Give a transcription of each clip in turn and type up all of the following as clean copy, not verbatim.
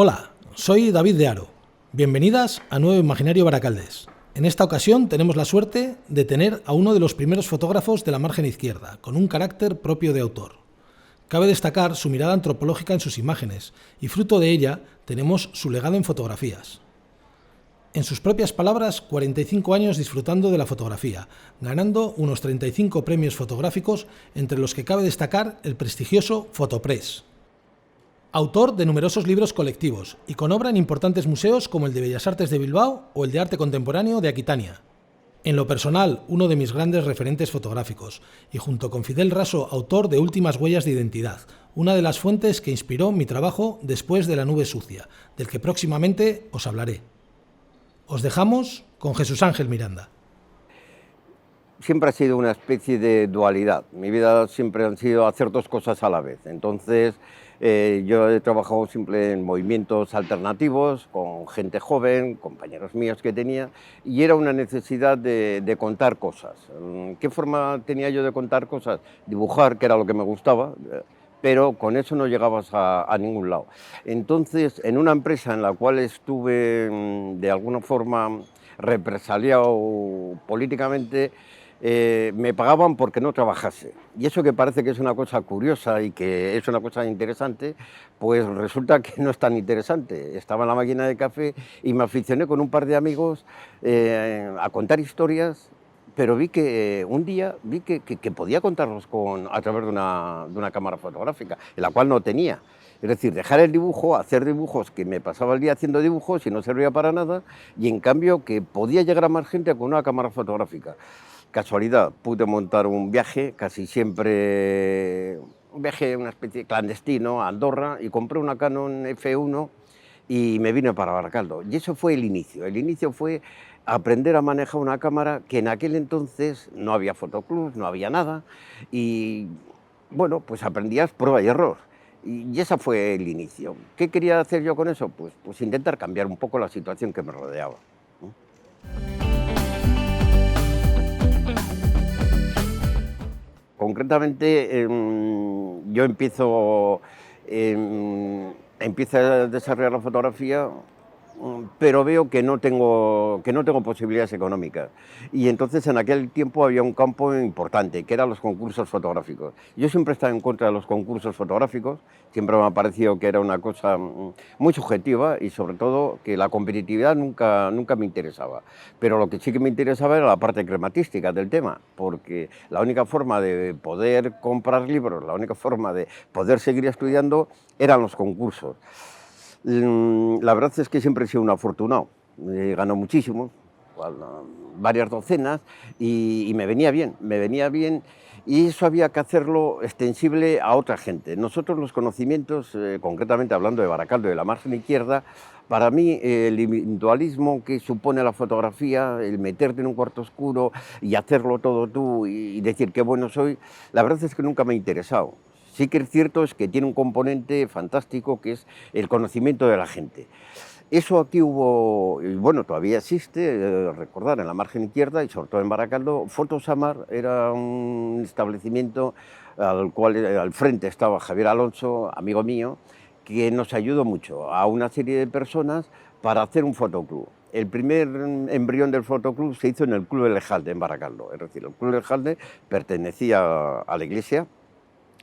Hola, soy David de Haro. Bienvenidas a Nuevo Imaginario Baracaldes. En esta ocasión tenemos la suerte de tener a uno de los primeros fotógrafos de la margen izquierda, con un carácter propio de autor. Cabe destacar su mirada antropológica en sus imágenes, y fruto de ella tenemos su legado en fotografías. En sus propias palabras, 45 años disfrutando de la fotografía, ganando unos 35 premios fotográficos, entre los que cabe destacar el prestigioso Fotopress. Autor de numerosos libros colectivos y con obra en importantes museos como el de Bellas Artes de Bilbao o el de Arte Contemporáneo de Aquitania. En lo personal, uno de mis grandes referentes fotográficos y junto con Fidel Raso, autor de Últimas Huellas de Identidad, una de las fuentes que inspiró mi trabajo después de La Nube Sucia, del que próximamente os hablaré. Os dejamos con Jesús Ángel Miranda. Siempre ha sido una especie de dualidad. Mi vida siempre han sido hacer dos cosas a la vez. Entonces, yo he trabajado siempre en movimientos alternativos, con gente joven, compañeros míos que tenía, y era una necesidad de contar cosas. ¿Qué forma tenía yo de contar cosas? Dibujar, que era lo que me gustaba, pero con eso no llegabas a ningún lado. Entonces, en una empresa en la cual estuve de alguna forma represaliado políticamente, me pagaban porque no trabajase. Y eso que parece que es una cosa curiosa y que es una cosa interesante, pues resulta que no es tan interesante. Estaba en la máquina de café y me aficioné con un par de amigos a contar historias, pero vi que un día vi que podía contarlos a través de una cámara fotográfica, en la cual no tenía. Es decir, dejar el dibujo, hacer dibujos, que me pasaba el día haciendo dibujos y no servía para nada, y en cambio que podía llegar a más gente con una cámara fotográfica. Casualidad, pude montar un viaje, casi siempre un viaje, una especie clandestino, a Andorra, y compré una Canon F1 y me vine para Baracaldo. Y eso fue el inicio. El inicio fue aprender a manejar una cámara que en aquel entonces no había fotoclub, no había nada, y bueno, pues aprendías prueba y error. Y ese fue el inicio. ¿Qué quería hacer yo con eso? Pues intentar cambiar un poco la situación que me rodeaba. Concretamente, yo empiezo a desarrollar la fotografía, pero veo que no tengo posibilidades económicas. Y entonces en aquel tiempo había un campo importante, que eran los concursos fotográficos. Yo siempre he estado en contra de los concursos fotográficos, siempre me ha parecido que era una cosa muy subjetiva y sobre todo que la competitividad nunca me interesaba. Pero lo que sí que me interesaba era la parte crematística del tema, porque la única forma de poder comprar libros, la única forma de poder seguir estudiando eran los concursos. La verdad es que siempre he sido un afortunado, ganó muchísimo, varias docenas, y me venía bien, y eso había que hacerlo extensible a otra gente. Nosotros los conocimientos, concretamente hablando de Baracaldo, de la margen izquierda, para mí el individualismo que supone la fotografía, el meterte en un cuarto oscuro y hacerlo todo tú y decir qué bueno soy, la verdad es que nunca me ha interesado. Sí que es cierto es que tiene un componente fantástico que es el conocimiento de la gente. Eso aquí hubo, y bueno, todavía existe, recordar, en la margen izquierda y sobre todo en Baracaldo, Fotosamar era un establecimiento al cual al frente estaba Javier Alonso, amigo mío, que nos ayudó mucho a una serie de personas para hacer un fotoclub. El primer embrión del fotoclub se hizo en el Club del Jalde, en Baracaldo. Es decir, el Club del Jalde pertenecía a la iglesia.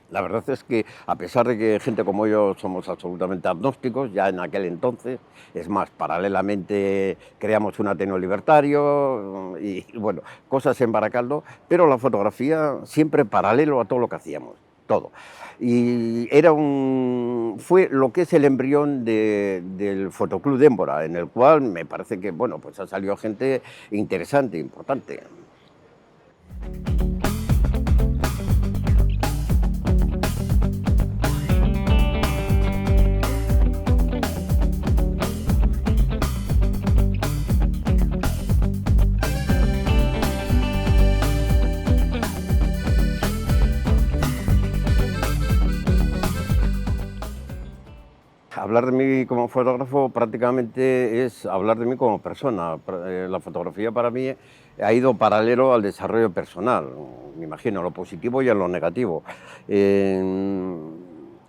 La verdad es que, a pesar de que gente como yo somos absolutamente agnósticos, ya en aquel entonces, es más, paralelamente creamos un Ateneo Libertario y, bueno, cosas en Baracaldo, pero la fotografía siempre paralelo a todo lo que hacíamos, todo. Y fue lo que es el embrión del Fotoclub de Émbora, en el cual me parece que, bueno, pues ha salido gente interesante, importante. Hablar de mí como fotógrafo prácticamente es hablar de mí como persona. La fotografía para mí ha ido paralelo al desarrollo personal, me imagino, lo positivo y en lo negativo.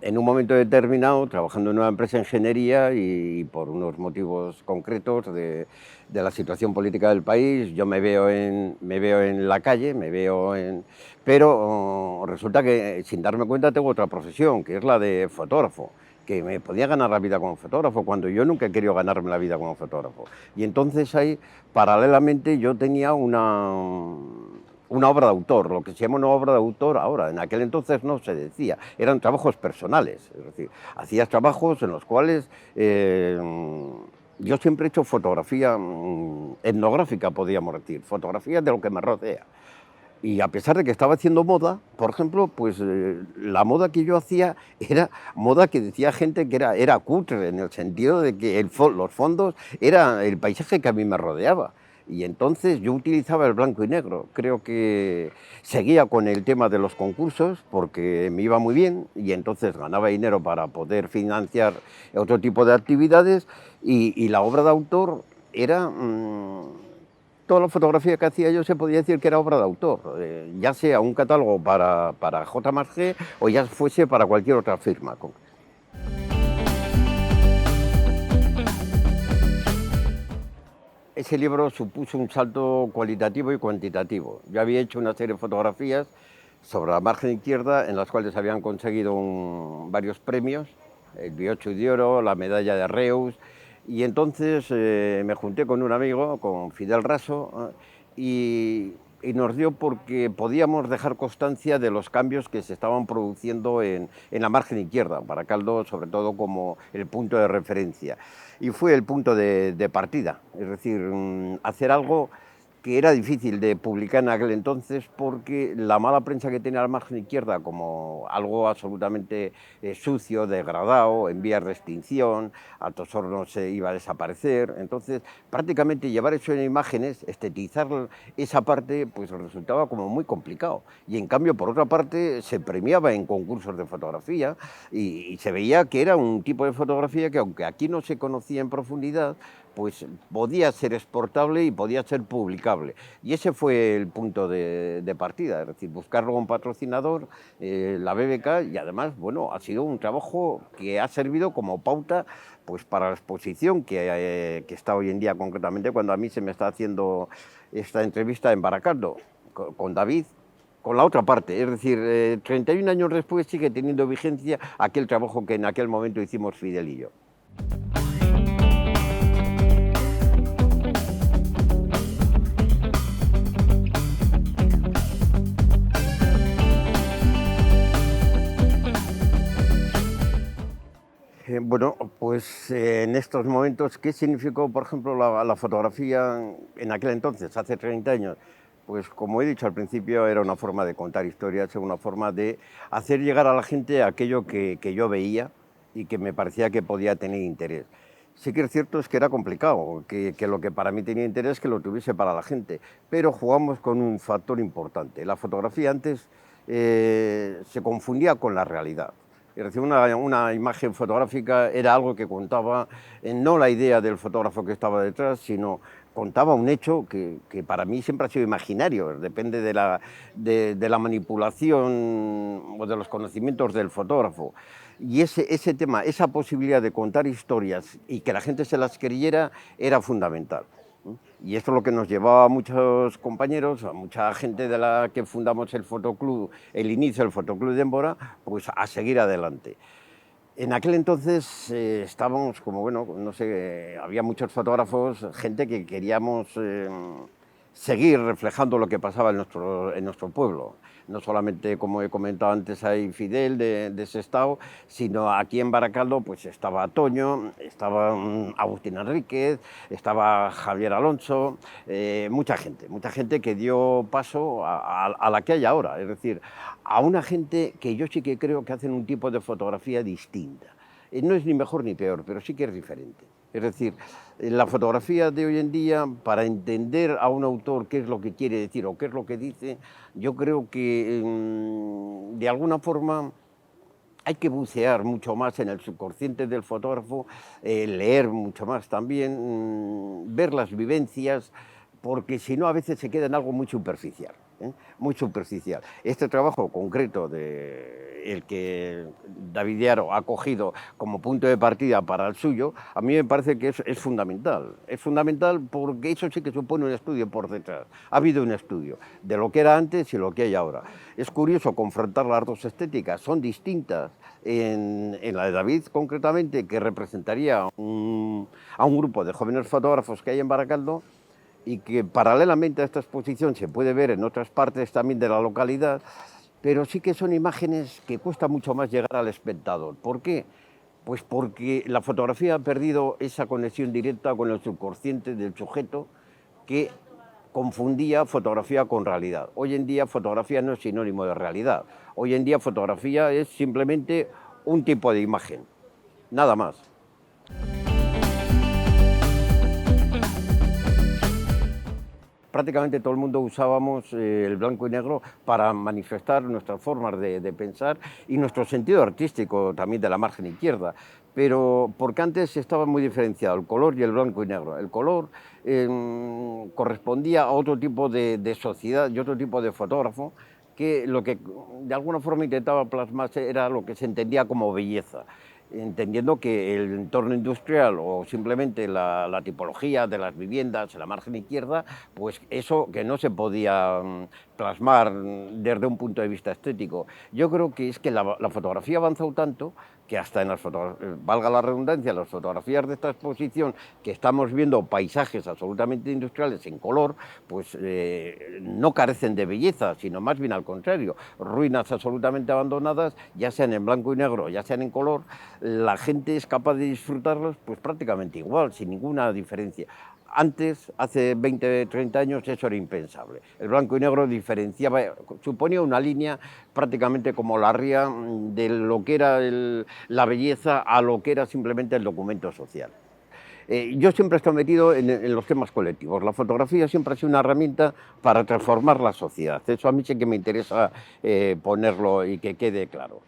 en un momento determinado, trabajando en una empresa de ingeniería y por unos motivos concretos de la situación política del país, yo me veo en la calle, pero resulta que sin darme cuenta tengo otra profesión, que es la de fotógrafo, que me podía ganar la vida como fotógrafo, cuando yo nunca he querido ganarme la vida como fotógrafo. Y entonces ahí, paralelamente, yo tenía una obra de autor, lo que se llama una obra de autor ahora, en aquel entonces no se decía, eran trabajos personales, es decir, hacías trabajos en los cuales yo siempre he hecho fotografía etnográfica, podríamos decir, fotografía de lo que me rodea. Y a pesar de que estaba haciendo moda, por ejemplo, pues la moda que yo hacía era moda que decía gente que era cutre, en el sentido de que los fondos era el paisaje que a mí me rodeaba. Y entonces yo utilizaba el blanco y negro. Creo que seguía con el tema de los concursos porque me iba muy bien y entonces ganaba dinero para poder financiar otro tipo de actividades y la obra de autor era... toda la fotografía que hacía yo se podía decir que era obra de autor, ya sea un catálogo para J+G o ya fuese para cualquier otra firma. Ese libro supuso un salto cualitativo y cuantitativo. Yo había hecho una serie de fotografías sobre la margen izquierda en las cuales habían conseguido varios premios, el Biocho de Oro, la medalla de Reus, y entonces me junté con un amigo, con Fidel Raso, y nos dio porque podíamos dejar constancia de los cambios que se estaban produciendo en la margen izquierda, Baracaldo sobre todo como el punto de referencia. Y fue el punto de partida, es decir, hacer algo que era difícil de publicar en aquel entonces porque la mala prensa que tenía la margen izquierda como algo absolutamente sucio, degradado, en vías de extinción, Altos Hornos se iba a desaparecer, entonces prácticamente llevar eso en imágenes, estetizar esa parte, pues resultaba como muy complicado. Y en cambio, por otra parte, se premiaba en concursos de fotografía y se veía que era un tipo de fotografía que aunque aquí no se conocía en profundidad, pues podía ser exportable y podía ser publicable. Y ese fue el punto de partida, es decir, buscar luego un patrocinador, la BBK, y además, bueno, ha sido un trabajo que ha servido como pauta pues para la exposición que está hoy en día concretamente, cuando a mí se me está haciendo esta entrevista en Baracaldo, con David, con la otra parte, es decir, 31 años después sigue teniendo vigencia aquel trabajo que en aquel momento hicimos Fidel y yo. Bueno, pues en estos momentos, ¿qué significó, por ejemplo, la fotografía en aquel entonces, hace 30 años? Pues como he dicho al principio, era una forma de contar historias, una forma de hacer llegar a la gente aquello que yo veía y que me parecía que podía tener interés. Sí que es cierto es que era complicado, que lo que para mí tenía interés que lo tuviese para la gente, pero jugamos con un factor importante. La fotografía antes se confundía con la realidad. Es decir, una imagen fotográfica era algo que contaba no la idea del fotógrafo que estaba detrás, sino contaba un hecho que para mí siempre ha sido imaginario, depende de la manipulación o de los conocimientos del fotógrafo. Y ese tema, esa posibilidad de contar historias y que la gente se las creyera era fundamental. Y esto es lo que nos llevaba a muchos compañeros, a mucha gente de la que fundamos el fotoclub, el inicio del Fotoclub de Évora, pues a seguir adelante. En aquel entonces estábamos como, bueno, no sé, había muchos fotógrafos, gente que queríamos seguir reflejando lo que pasaba en nuestro pueblo. No solamente, como he comentado antes, hay Fidel de Sestao, sino aquí en Baracaldo pues estaba Toño, estaba Agustín Enríquez, estaba Javier Alonso, mucha gente que dio paso a la que hay ahora, es decir, a una gente que yo sí que creo que hacen un tipo de fotografía distinta. No es ni mejor ni peor, pero sí que es diferente. Es decir, la fotografía de hoy en día, para entender a un autor qué es lo que quiere decir o qué es lo que dice, yo creo que de alguna forma hay que bucear mucho más en el subconsciente del fotógrafo, leer mucho más también, ver las vivencias, porque si no a veces se queda en algo muy superficial. muy superficial. Este trabajo concreto el que David de Haro ha cogido como punto de partida para el suyo, a mí me parece que es fundamental. Es fundamental porque eso sí que supone un estudio por detrás. Ha habido un estudio de lo que era antes y lo que hay ahora. Es curioso confrontar las dos estéticas, son distintas. En la de David, concretamente, que representaría a un grupo de jóvenes fotógrafos que hay en Baracaldo, y que paralelamente a esta exposición se puede ver en otras partes también de la localidad, pero sí que son imágenes que cuesta mucho más llegar al espectador. ¿Por qué? Pues porque la fotografía ha perdido esa conexión directa con el subconsciente del sujeto que confundía fotografía con realidad. Hoy en día fotografía no es sinónimo de realidad. Hoy en día fotografía es simplemente un tipo de imagen, nada más. Prácticamente todo el mundo usábamos el blanco y negro para manifestar nuestras formas de pensar y nuestro sentido artístico también de la margen izquierda, pero porque antes estaba muy diferenciado el color y el blanco y negro. El color correspondía a otro tipo de sociedad y otro tipo de fotógrafo, que lo que de alguna forma intentaba plasmarse era lo que se entendía como belleza, entendiendo que el entorno industrial o simplemente la tipología de las viviendas en la margen izquierda, pues eso que no se podía plasmar desde un punto de vista estético. Yo creo que es que la fotografía ha avanzado tanto que hasta en valga la redundancia, las fotografías de esta exposición, que estamos viendo paisajes absolutamente industriales en color, pues no carecen de belleza, sino más bien al contrario, ruinas absolutamente abandonadas, ya sean en blanco y negro, ya sean en color, la gente es capaz de disfrutarlos pues prácticamente igual, sin ninguna diferencia. Antes, hace 20, 30 años, eso era impensable. El blanco y negro diferenciaba, suponía una línea prácticamente como la ría de lo que era la belleza a lo que era simplemente el documento social. Yo siempre he estado metido en los temas colectivos. La fotografía siempre ha sido una herramienta para transformar la sociedad. Eso a mí sí que me interesa ponerlo y que quede claro.